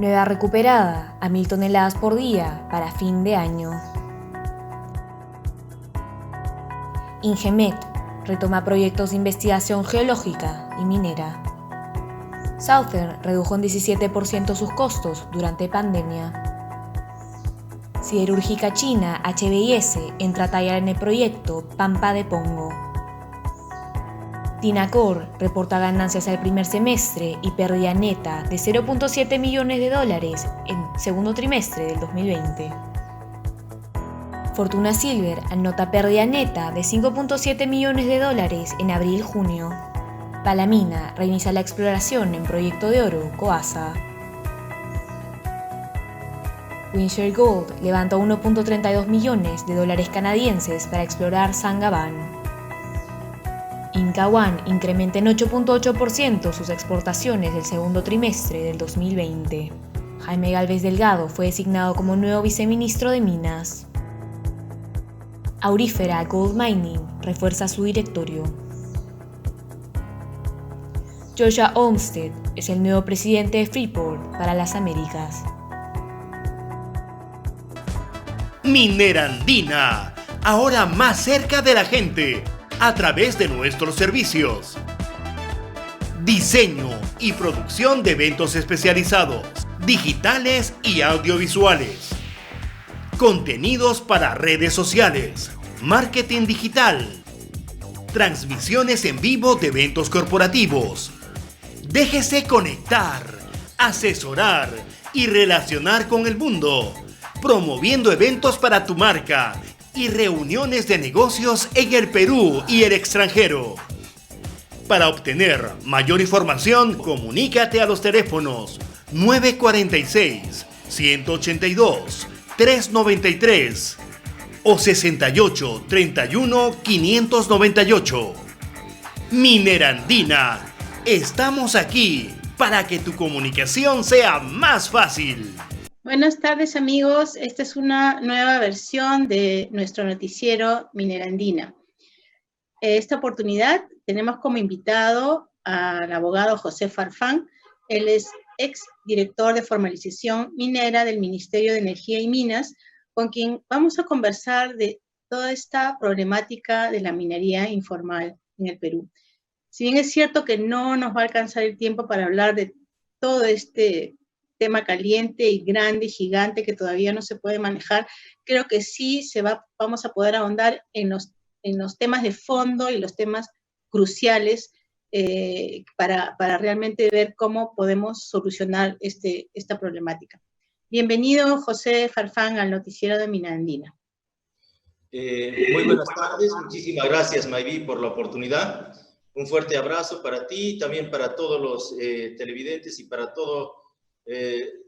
Nueva recuperada a 1.000 toneladas por día para fin de año. Ingemet retoma proyectos de investigación geológica y minera. Southern redujo en 17% sus costos durante pandemia. Siderúrgica china HBIS entra a tallar en el proyecto Pampa de Pongo. Tinacor reporta ganancias al primer semestre y pérdida neta de $0.7 millones en segundo trimestre del 2020. Fortuna Silver anota pérdida neta de $5.7 millones en abril-junio. Palamina reinicia la exploración en Proyecto de Oro Coasa. Winshare Gold levanta $1.32 millones canadienses para explorar Sangaban. Inca One incrementa en 8.8% sus exportaciones del segundo trimestre del 2020. Jaime Gálvez Delgado fue designado como nuevo viceministro de Minas. Aurífera Gold Mining refuerza su directorio. Joshua Olmsted es el nuevo presidente de Freeport para las Américas. Minera Andina, ahora más cerca de la gente, a través de nuestros servicios. Diseño y producción de eventos especializados, digitales y audiovisuales. Contenidos para redes sociales, marketing digital. Transmisiones en vivo de eventos corporativos. Déjese conectar, asesorar y relacionar con el mundo, promoviendo eventos para tu marca y reuniones de negocios en el Perú y el extranjero. Para obtener mayor información, comunícate a los teléfonos 946-182-393 o 68-31-598. Minera Andina, estamos aquí para que tu comunicación sea más fácil. Buenas tardes, amigos. Esta es una nueva versión de nuestro noticiero Minera Andina. Esta oportunidad tenemos como invitado al abogado José Farfán. Él es exdirector de formalización minera del Ministerio de Energía y Minas, con quien vamos a conversar de toda esta problemática de la minería informal en el Perú. Si bien es cierto que no nos va a alcanzar el tiempo para hablar de todo este tema caliente y grande y gigante que todavía no se puede manejar, creo que sí vamos a poder ahondar en los temas de fondo y los temas cruciales para realmente ver cómo podemos solucionar esta problemática. Bienvenido, José Farfán, al noticiero de Minera Andina. Muy buenas tardes, muchísimas gracias, Maybi, por la oportunidad. Un fuerte abrazo para ti, también para todos los televidentes y para todos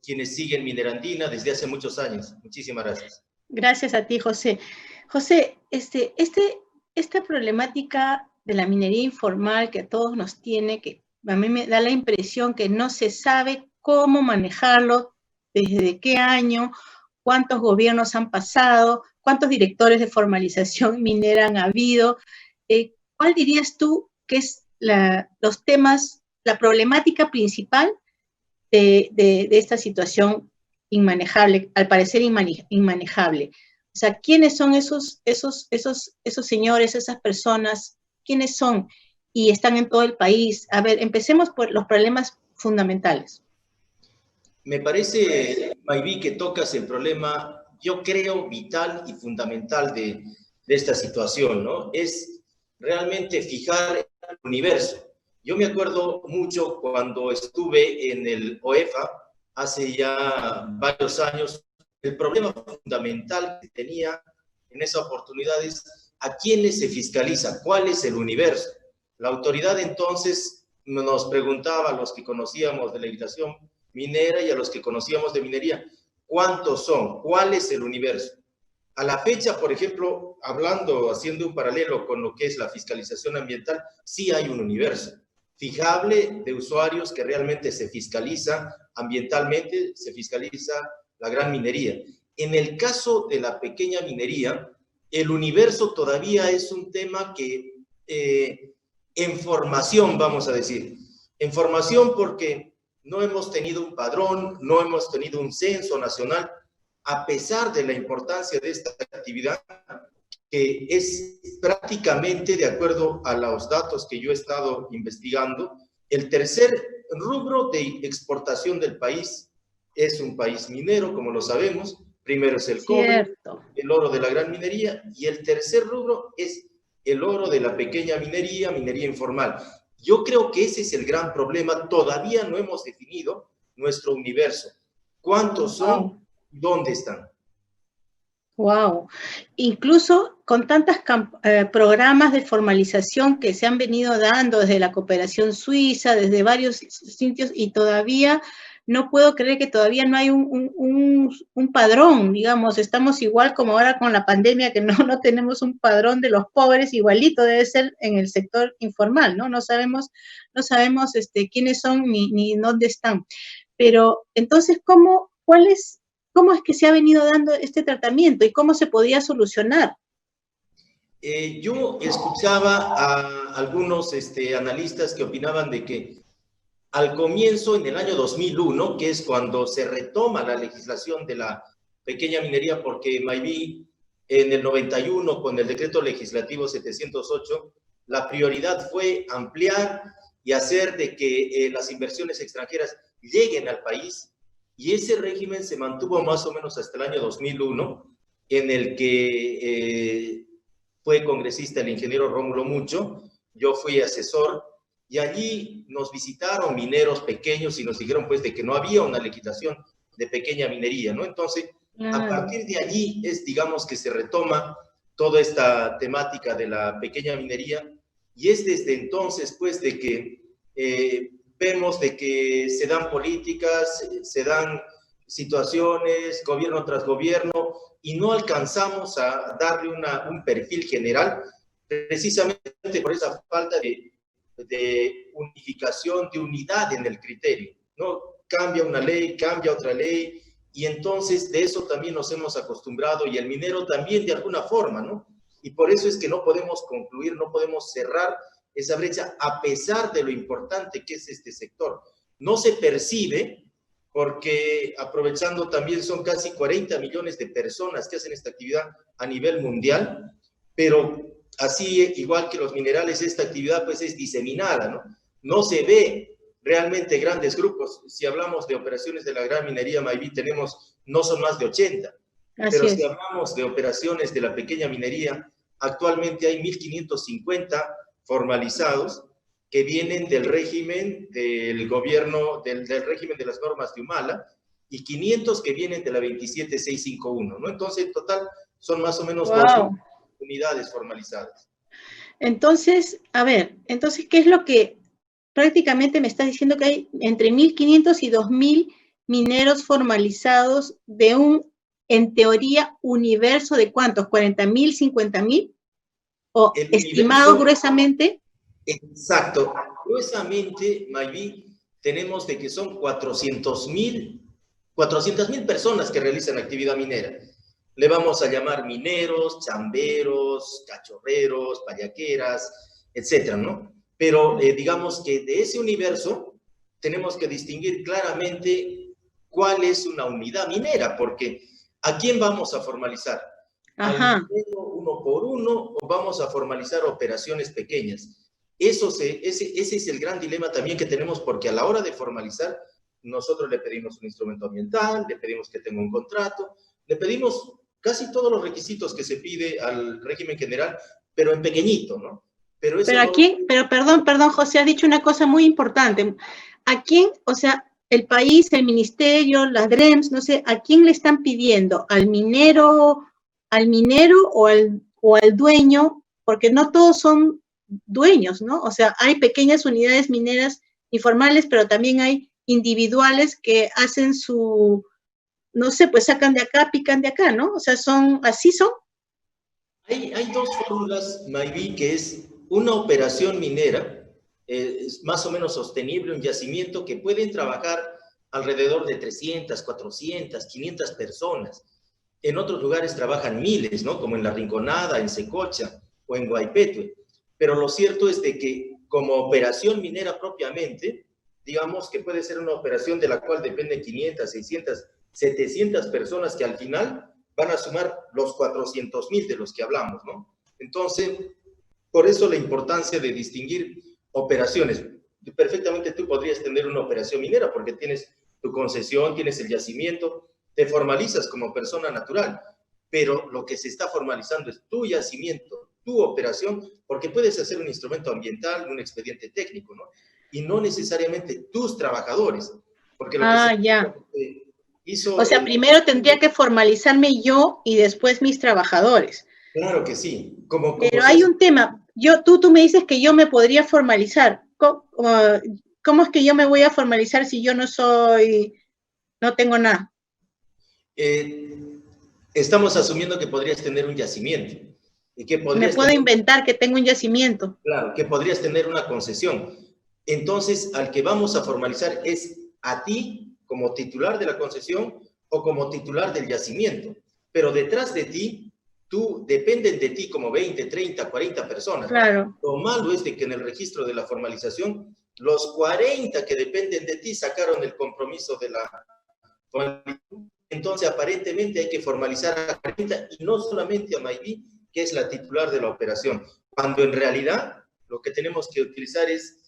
quienes siguen Minera Andina desde hace muchos años. Muchísimas gracias. Gracias a ti, José. José, esta problemática de la minería informal que a todos nos tiene, que a mí me da la impresión que no se sabe cómo manejarlo, desde qué año, cuántos gobiernos han pasado, cuántos directores de formalización minera han habido. ¿Cuál dirías tú que es los temas, la problemática principal de esta situación inmanejable, al parecer inmanejable? O sea, ¿quiénes son esos señores, esas personas? ¿Quiénes son? Y están en todo el país. A ver, empecemos por los problemas fundamentales. Me parece, Maybi, que tocas el problema, yo creo, vital y fundamental de esta situación, ¿no? Es realmente fijar el universo. Yo me acuerdo mucho cuando estuve en el OEFA, hace ya varios años, el problema fundamental que tenía en esa oportunidad es a quiénes se fiscaliza, cuál es el universo. La autoridad entonces nos preguntaba a los que conocíamos de legislación minera y a los que conocíamos de minería, ¿cuántos son? ¿Cuál es el universo? A la fecha, por ejemplo, haciendo un paralelo con lo que es la fiscalización ambiental, sí hay un universo fijable de usuarios que realmente se fiscaliza ambientalmente, se fiscaliza la gran minería. En el caso de la pequeña minería, el universo todavía es un tema que en formación, vamos a decir. En formación porque no hemos tenido un padrón, no hemos tenido un censo nacional, a pesar de la importancia de esta actividad, que es prácticamente, de acuerdo a los datos que yo he estado investigando, el tercer rubro de exportación del país. Es un país minero, como lo sabemos. Primero es el cobre, el oro de la gran minería, y el tercer rubro es el oro de la pequeña minería, minería informal. Yo creo que ese es el gran problema. Todavía no hemos definido nuestro universo. ¿Cuántos son? ¿Dónde están? Wow. Incluso con tantos programas de formalización que se han venido dando desde la cooperación suiza, desde varios sitios, y todavía no puedo creer que todavía no hay un padrón, digamos. Estamos igual como ahora con la pandemia, que no tenemos un padrón de los pobres. Igualito debe ser en el sector informal, ¿no? No sabemos quiénes son ni dónde están. Pero entonces, ¿cómo es que se ha venido dando este tratamiento y cómo se podía solucionar? Yo escuchaba a algunos analistas que opinaban de que al comienzo, en el año 2001, que es cuando se retoma la legislación de la pequeña minería, porque Mayví en el 91, con el decreto legislativo 708, la prioridad fue ampliar y hacer de que las inversiones extranjeras lleguen al país, y ese régimen se mantuvo más o menos hasta el año 2001, en el que fue congresista el ingeniero Rómulo Mucho. Yo fui asesor, y allí nos visitaron mineros pequeños y nos dijeron pues de que no había una legislación de pequeña minería, ¿no? Entonces, a partir de allí es, digamos, que se retoma toda esta temática de la pequeña minería, y es desde entonces pues de que vemos de que se dan políticas, se dan situaciones, gobierno tras gobierno, y no alcanzamos a darle un perfil general, precisamente por esa falta de unificación, de unidad en el criterio, ¿no? Cambia una ley, cambia otra ley, y entonces de eso también nos hemos acostumbrado, y el minero también de alguna forma, ¿no? Y por eso es que no podemos concluir, no podemos cerrar esa brecha, a pesar de lo importante que es este sector. No se percibe, porque aprovechando también son casi 40 millones de personas que hacen esta actividad a nivel mundial, pero así, igual que los minerales, esta actividad pues es diseminada, ¿no? No se ve realmente grandes grupos. Si hablamos de operaciones de la gran minería Mayví, no son más de 80. Pero si hablamos de operaciones de la pequeña minería, actualmente hay 1.550 formalizados que vienen del régimen del gobierno, del régimen de las normas de Humala, y 500 que vienen de la 27651, ¿no? Entonces, en total, son más o menos 200 unidades formalizadas. Entonces, a ver, ¿qué es lo que prácticamente me estás diciendo? Que hay entre 1.500 y 2.000 mineros formalizados de un, en teoría, universo de ¿cuántos? ¿40.000, 50.000? ¿O estimado gruesamente? Exacto. Gruesamente, Mayví, tenemos de que son 400.000 personas que realizan actividad minera. Le vamos a llamar mineros, chamberos, cachorreros, payaqueras, etcétera, ¿no? Pero digamos que de ese universo tenemos que distinguir claramente cuál es una unidad minera, porque ¿a quién vamos a formalizar? ¿Al minero uno por uno, o vamos a formalizar operaciones pequeñas? Ese es el gran dilema también que tenemos, porque a la hora de formalizar, nosotros le pedimos un instrumento ambiental, le pedimos que tenga un contrato, le pedimos casi todos los requisitos que se pide al régimen general, pero en pequeñito, ¿no? Pero perdón, José, has dicho una cosa muy importante. ¿A quién, o sea, el país, el ministerio, las DREMS, no sé, a quién le están pidiendo? ¿Al minero o al dueño? Porque no todos son dueños, ¿no? O sea, hay pequeñas unidades mineras informales, pero también hay individuales que hacen no sé, pues sacan de acá, pican de acá, ¿no? O sea, ¿así son? Hay dos fórmulas, Mayví, que es una operación minera, es más o menos sostenible, un yacimiento que pueden trabajar alrededor de 300, 400, 500 personas. En otros lugares trabajan miles, ¿no? Como en La Rinconada, en Secocha o en Guaypetue. Pero lo cierto es de que como operación minera propiamente, digamos que puede ser una operación de la cual dependen 500, 600, 700 personas que al final van a sumar los 400.000 de los que hablamos, ¿no? Entonces, por eso la importancia de distinguir operaciones. Perfectamente tú podrías tener una operación minera porque tienes tu concesión, tienes el yacimiento, te formalizas como persona natural, pero lo que se está formalizando es tu yacimiento, tu operación, porque puedes hacer un instrumento ambiental, un expediente técnico, ¿no? Y no necesariamente tus trabajadores, porque lo que ya. hizo... O sea, primero tendría que formalizarme yo y después mis trabajadores. Claro que sí. Pero hay un tema. Tú me dices que yo me podría formalizar. ¿Cómo es que yo me voy a formalizar si yo no tengo nada? Estamos asumiendo que podrías tener un yacimiento. Y que me puedo inventar que tengo un yacimiento. Claro, que podrías tener una concesión. Entonces, al que vamos a formalizar es a ti como titular de la concesión o como titular del yacimiento. Pero detrás de ti, dependen de ti como 20, 30, 40 personas. Claro. Lo malo es de que en el registro de la formalización, los 40 que dependen de ti sacaron el compromiso de la formalización. Entonces, aparentemente hay que formalizar a 40 y no solamente a Mayví, que es la titular de la operación, cuando en realidad lo que tenemos que utilizar es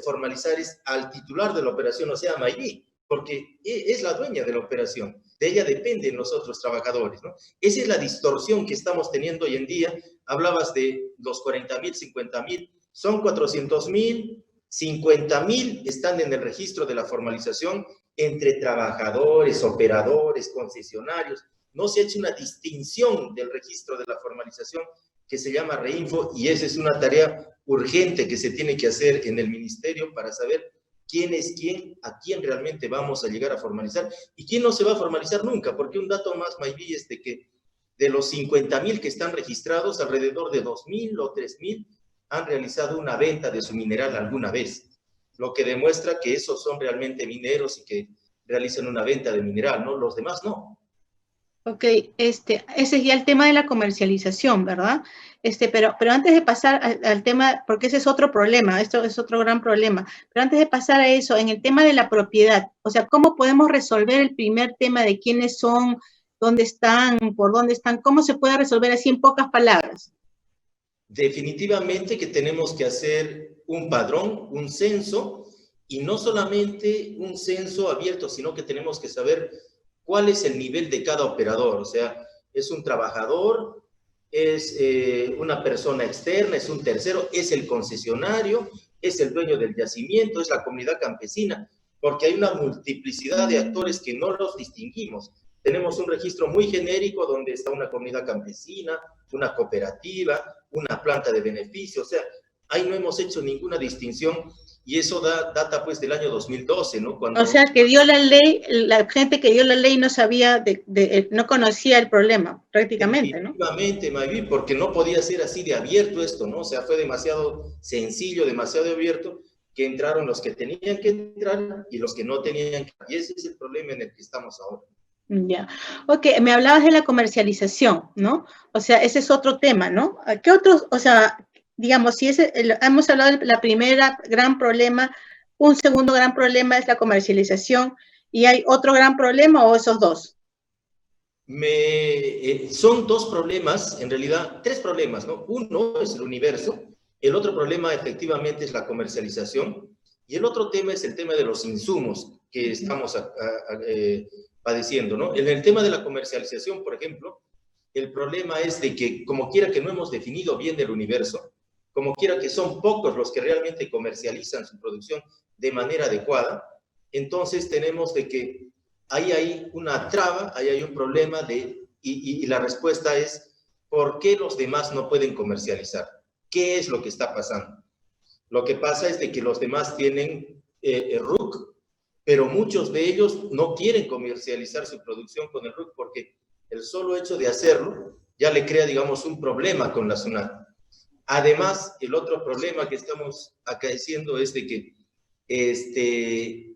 formalizar al titular de la operación, o sea, a Mayví, porque es la dueña de la operación, de ella dependen los otros trabajadores, ¿no? Esa es la distorsión que estamos teniendo hoy en día. Hablabas de los 40.000, 50.000, son 400.000, 50.000 están en el registro de la formalización entre trabajadores, operadores, concesionarios. No se ha hecho una distinción del registro de la formalización que se llama Reinfo, y esa es una tarea urgente que se tiene que hacer en el ministerio para saber quién es quién, a quién realmente vamos a llegar a formalizar y quién no se va a formalizar nunca, porque un dato más, Mayví, es de que de los 50.000 que están registrados, alrededor de 2.000 o 3.000 han realizado una venta de su mineral alguna vez, lo que demuestra que esos son realmente mineros y que realizan una venta de mineral, ¿no? Los demás no. Ok, ese es ya el tema de la comercialización, ¿verdad? Pero antes de pasar al tema, porque ese es otro problema, esto es otro gran problema, pero antes de pasar a eso, en el tema de la propiedad, o sea, ¿cómo podemos resolver el primer tema de quiénes son, dónde están, por dónde están? ¿Cómo se puede resolver así en pocas palabras? Definitivamente que tenemos que hacer un padrón, un censo, y no solamente un censo abierto, sino que tenemos que saber cuál es el nivel de cada operador. O sea, es un trabajador, es una persona externa, es un tercero, es el concesionario, es el dueño del yacimiento, es la comunidad campesina, porque hay una multiplicidad de actores que no los distinguimos. Tenemos un registro muy genérico donde está una comunidad campesina, una cooperativa, una planta de beneficio. O sea, ahí no hemos hecho ninguna distinción. Y eso data pues del año 2012, ¿no? O sea, que dio la ley, la gente que dio la ley no sabía, no conocía el problema, prácticamente, ¿no? Efectivamente, Mayví, porque no podía ser así de abierto esto, ¿no? O sea, fue demasiado sencillo, demasiado abierto, que entraron los que tenían que entrar y los que no tenían que entrar. Y ese es el problema en el que estamos ahora. Ya. Ok, me hablabas de la comercialización, ¿no? O sea, ese es otro tema, ¿no? ¿Qué otros, o sea, digamos, si hemos hablado de la primera gran problema, un segundo gran problema es la comercialización, ¿y hay otro gran problema o esos dos? Son dos problemas, en realidad, tres problemas, ¿no? Uno es el universo, el otro problema efectivamente es la comercialización, y el otro tema es el tema de los insumos que estamos padeciendo, ¿no? En el tema de la comercialización, por ejemplo, el problema es de que, como quiera que no hemos definido bien el universo, como quiera que son pocos los que realmente comercializan su producción de manera adecuada, entonces tenemos de que ahí hay una traba, ahí hay un problema y la respuesta es, ¿por qué los demás no pueden comercializar? ¿Qué es lo que está pasando? Lo que pasa es de que los demás tienen RUC, pero muchos de ellos no quieren comercializar su producción con el RUC porque el solo hecho de hacerlo ya le crea, digamos, un problema con la SUNAT. Además, el otro problema que estamos acaeciendo es de que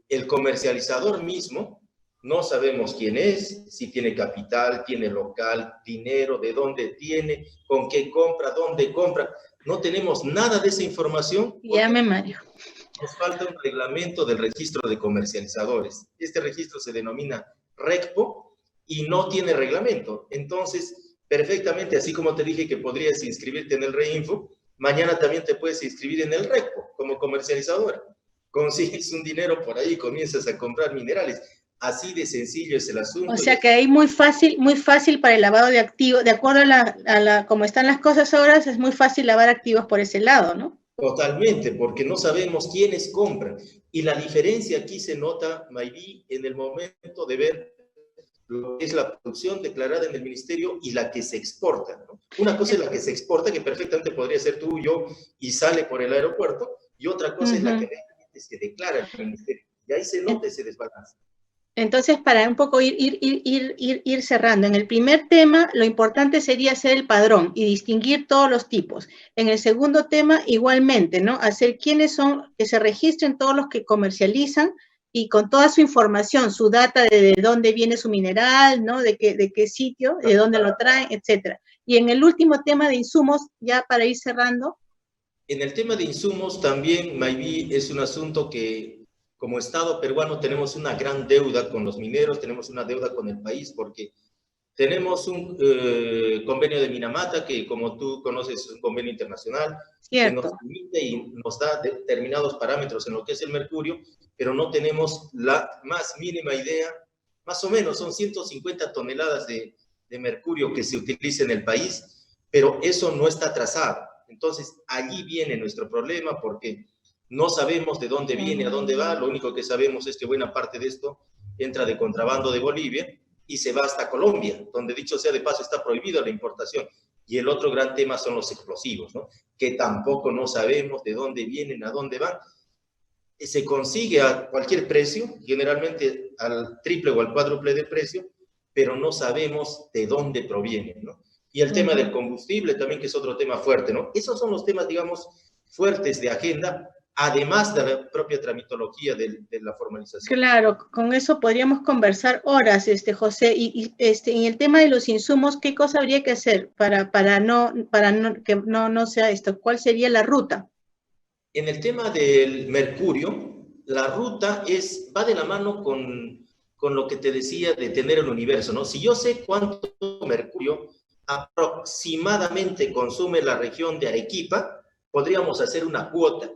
el comercializador mismo no sabemos quién es, si tiene capital, tiene local, dinero, de dónde tiene, con qué compra, dónde compra. No tenemos nada de esa información. Ya me mario. Nos falta un reglamento del registro de comercializadores. Este registro se denomina RECPO y no tiene reglamento. Entonces, perfectamente, así como te dije que podrías inscribirte en el REINFO, mañana también te puedes inscribir en el RECPO como comercializadora. Consigues un dinero por ahí y comienzas a comprar minerales. Así de sencillo es el asunto. O sea que ahí muy fácil para el lavado de activos. De acuerdo a como están las cosas ahora, es muy fácil lavar activos por ese lado, ¿no? Totalmente, porque no sabemos quiénes compran. Y la diferencia aquí se nota, Mayví, en el momento de ver lo que es la producción declarada en el ministerio y la que se exporta, ¿no? Una cosa es la que se exporta, que perfectamente podría ser tú y yo, y sale por el aeropuerto, y otra cosa es la que realmente se declara en el ministerio. Y ahí se nota ese desbalance. Entonces, para un poco ir cerrando, en el primer tema, lo importante sería hacer el padrón y distinguir todos los tipos. En el segundo tema, igualmente, ¿no? Hacer quiénes son, que se registren todos los que comercializan y con toda su información, su data de dónde viene su mineral, ¿no? De qué sitio, de dónde lo traen, etcétera. Y en el último tema de insumos, ya para ir cerrando. En el tema de insumos también, Mayví, es un asunto que como Estado peruano tenemos una gran deuda con los mineros, tenemos una deuda con el país, porque tenemos un convenio de Minamata, que como tú conoces es un convenio internacional, Cierto. que nos limita y nos da determinados parámetros en lo que es el mercurio, pero no tenemos la más mínima idea, más o menos son 150 toneladas de mercurio que se utiliza en el país, pero eso no está trazado. Entonces, allí viene nuestro problema, porque no sabemos de dónde viene, a dónde va. Lo único que sabemos es que buena parte de esto entra de contrabando de Bolivia y se va hasta Colombia, donde, dicho sea de paso, está prohibida la importación. Y el otro gran tema son los explosivos, ¿no? Que tampoco no sabemos de dónde vienen, a dónde van. Se consigue a cualquier precio, generalmente al triple o al cuádruple de precio, pero no sabemos de dónde provienen, ¿no? Y el tema del combustible también, que es otro tema fuerte, ¿no? Esos son los temas, digamos, fuertes de agenda, además de la propia tramitología de la formalización. Claro, con eso podríamos conversar horas, José, y en el tema de los insumos, ¿qué cosa habría que hacer para que no sea esto? ¿Cuál sería la ruta? En el tema del mercurio, la ruta va de la mano con lo que te decía de tener el universo, ¿no? Si yo sé cuánto mercurio aproximadamente consume la región de Arequipa, podríamos hacer una cuota.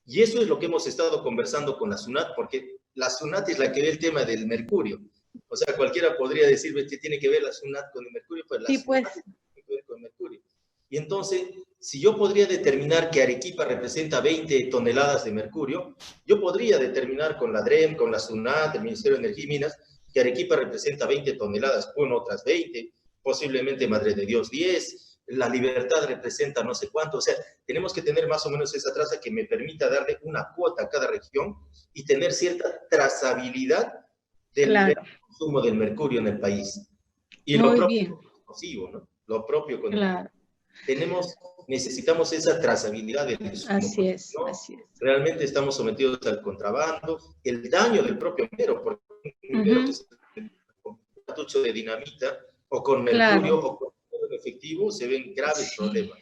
Y eso es lo que hemos estado conversando con la SUNAT, porque la SUNAT es la que ve el tema del mercurio. O sea, cualquiera podría decir que tiene que ver la SUNAT con el mercurio, pues la SUNAT tiene que ver con el mercurio. Y entonces, si yo podría determinar que Arequipa representa 20 toneladas de mercurio, yo podría determinar con la DREM, con la SUNAT, el Ministerio de Energía y Minas, que Arequipa representa 20 toneladas, bueno, otras 20, posiblemente Madre de Dios 10, La Libertad representa no sé cuánto. O sea, tenemos que tener más o menos esa traza que me permita darle una cuota a cada región y tener cierta trazabilidad del consumo del mercurio en el país. Y lo propio explosivo, ¿no? Lo propio con el... Necesitamos esa trazabilidad del consumo. Así es, ¿no? así es. Realmente estamos sometidos al contrabando, el daño del propio minero, porque un minero que se con un cartucho de dinamita o con mercurio o con efectivo, se ven graves problemas.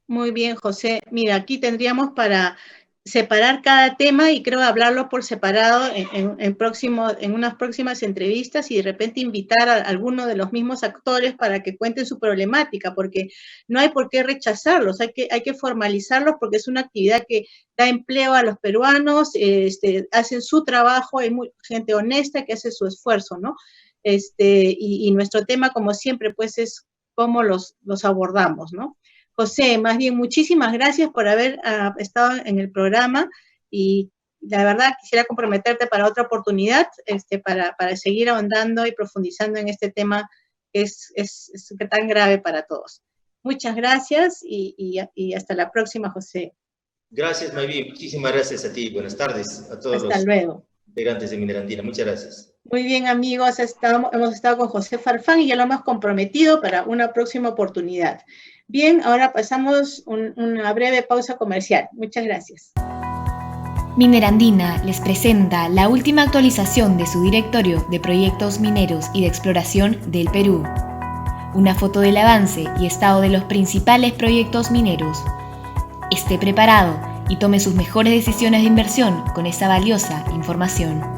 Muy bien, José. Mira, aquí tendríamos para separar cada tema y creo hablarlo por separado en unas próximas entrevistas y de repente invitar a alguno de los mismos actores para que cuenten su problemática, porque no hay por qué rechazarlos, hay que formalizarlos porque es una actividad que da empleo a los peruanos, hacen su trabajo, hay gente honesta que hace su esfuerzo, ¿no? Y nuestro tema, como siempre, pues es cómo los abordamos, ¿no? José, más bien, muchísimas gracias por haber estado en el programa y la verdad quisiera comprometerte para otra oportunidad, para seguir ahondando y profundizando en este tema que es tan grave para todos. Muchas gracias y hasta la próxima, José. Gracias, Mayví. Muchísimas gracias a ti. Buenas tardes a todos hasta luego. Integrantes de Minerandina. Muchas gracias. Muy bien, amigos, hemos estado con José Farfán y ya lo hemos comprometido para una próxima oportunidad. Bien, ahora pasamos una breve pausa comercial. Muchas gracias. Minerandina les presenta la última actualización de su directorio de proyectos mineros y de exploración del Perú. Una foto del avance y estado de los principales proyectos mineros. Esté preparado y tome sus mejores decisiones de inversión con esa valiosa información.